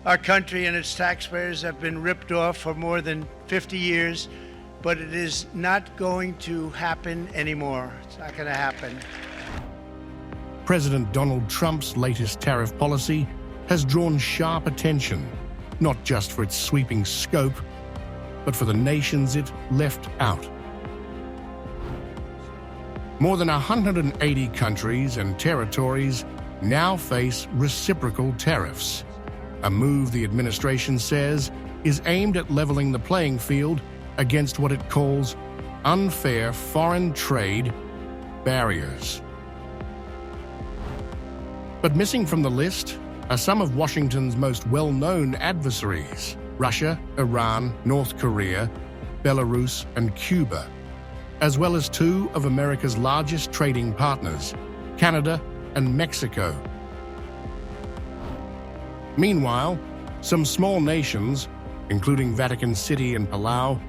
Our country and its taxpayers have been ripped off for more than 50 years, but it is not going to happen anymore. It's not going to happen. President Donald Trump's latest tariff policy has drawn sharp attention, not just for its sweeping scope, but for the nations it left out. More than 180 countries and territories now face reciprocal tariffs, a move the administration says is aimed at leveling the playing field against what it calls unfair foreign trade barriers. But missing from the list are some of Washington's most well-known adversaries: Russia, Iran, North Korea, Belarus, and Cuba, as well as two of America's largest trading partners, Canada and Mexico. Meanwhile, some small nations, including Vatican City and Palau,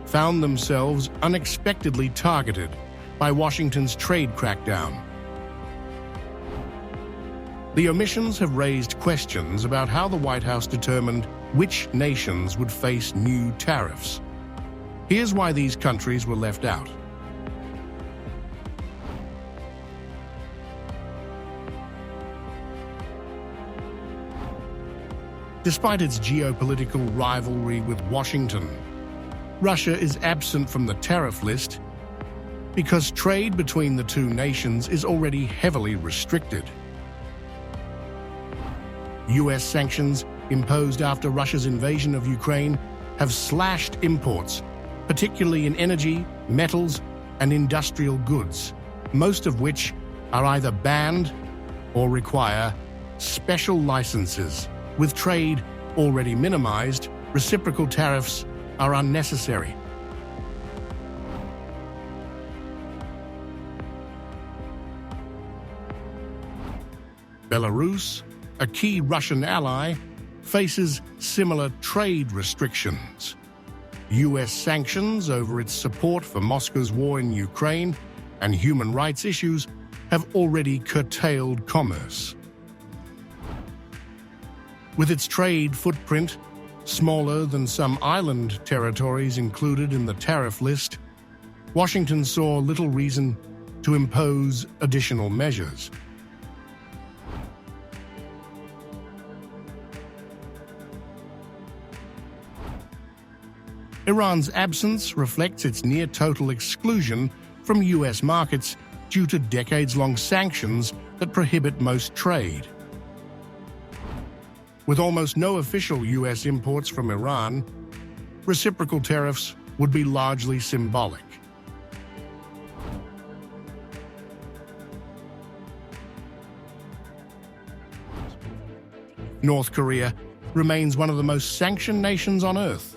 found themselves unexpectedly targeted by Washington's trade crackdown. The omissions have raised questions about how the White House determined which nations would face new tariffs. Here's why these countries were left out. Despite its geopolitical rivalry with Washington, Russia is absent from the tariff list because trade between the two nations is already heavily restricted. US sanctions imposed after Russia's invasion of Ukraine have slashed imports, particularly in energy, metals, and industrial goods, most of which are either banned or require special licenses. With trade already minimized, reciprocal tariffs are unnecessary. Belarus, a key Russian ally, faces similar trade restrictions. US sanctions over its support for Moscow's war in Ukraine and human rights issues have already curtailed commerce. With its trade footprint smaller than some island territories included in the tariff list, Washington saw little reason to impose additional measures. Iran's absence reflects its near-total exclusion from US markets due to decades-long sanctions that prohibit most trade. With almost no official US imports from Iran, reciprocal tariffs would be largely symbolic. North Korea remains one of the most sanctioned nations on Earth.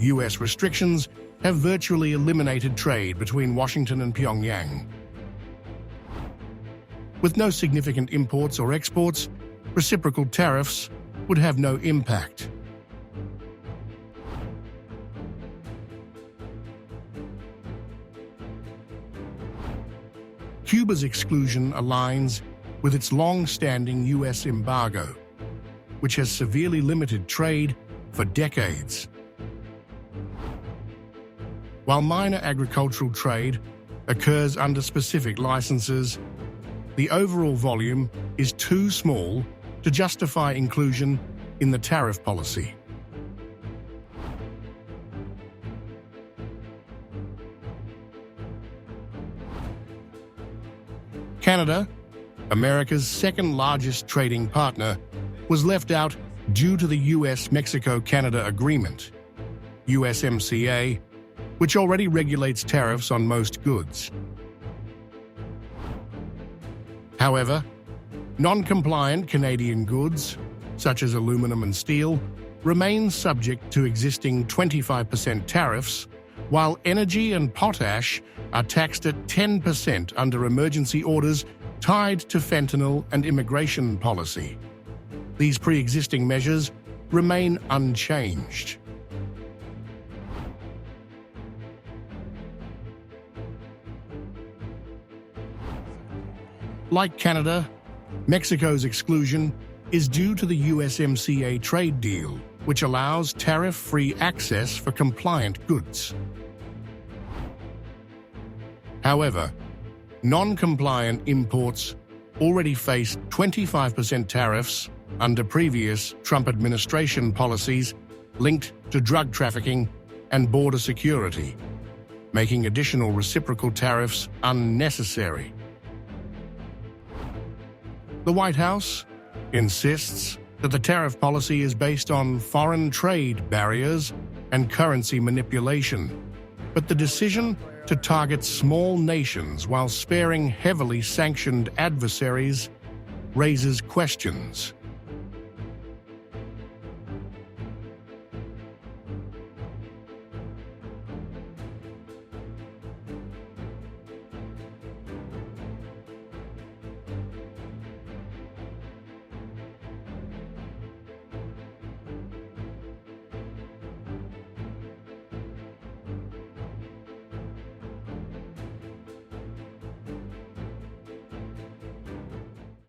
US restrictions have virtually eliminated trade between Washington and Pyongyang. With no significant imports or exports, reciprocal tariffs would have no impact. Cuba's exclusion aligns with its long-standing US embargo, which has severely limited trade for decades. While minor agricultural trade occurs under specific licenses, the overall volume is too small to justify inclusion in the tariff policy. Canada, America's second-largest trading partner, was left out due to the US-Mexico-Canada Agreement, USMCA, which already regulates tariffs on most goods. However, non-compliant Canadian goods, such as aluminum and steel, remain subject to existing 25% tariffs, while energy and potash are taxed at 10% under emergency orders tied to fentanyl and immigration policy. These pre-existing measures remain unchanged. Like Canada, Mexico's exclusion is due to the USMCA trade deal, which allows tariff-free access for compliant goods. However, non-compliant imports already face 25% tariffs under previous Trump administration policies linked to drug trafficking and border security, making additional reciprocal tariffs unnecessary. The White House insists that the tariff policy is based on foreign trade barriers and currency manipulation, but the decision to target small nations while sparing heavily sanctioned adversaries raises questions.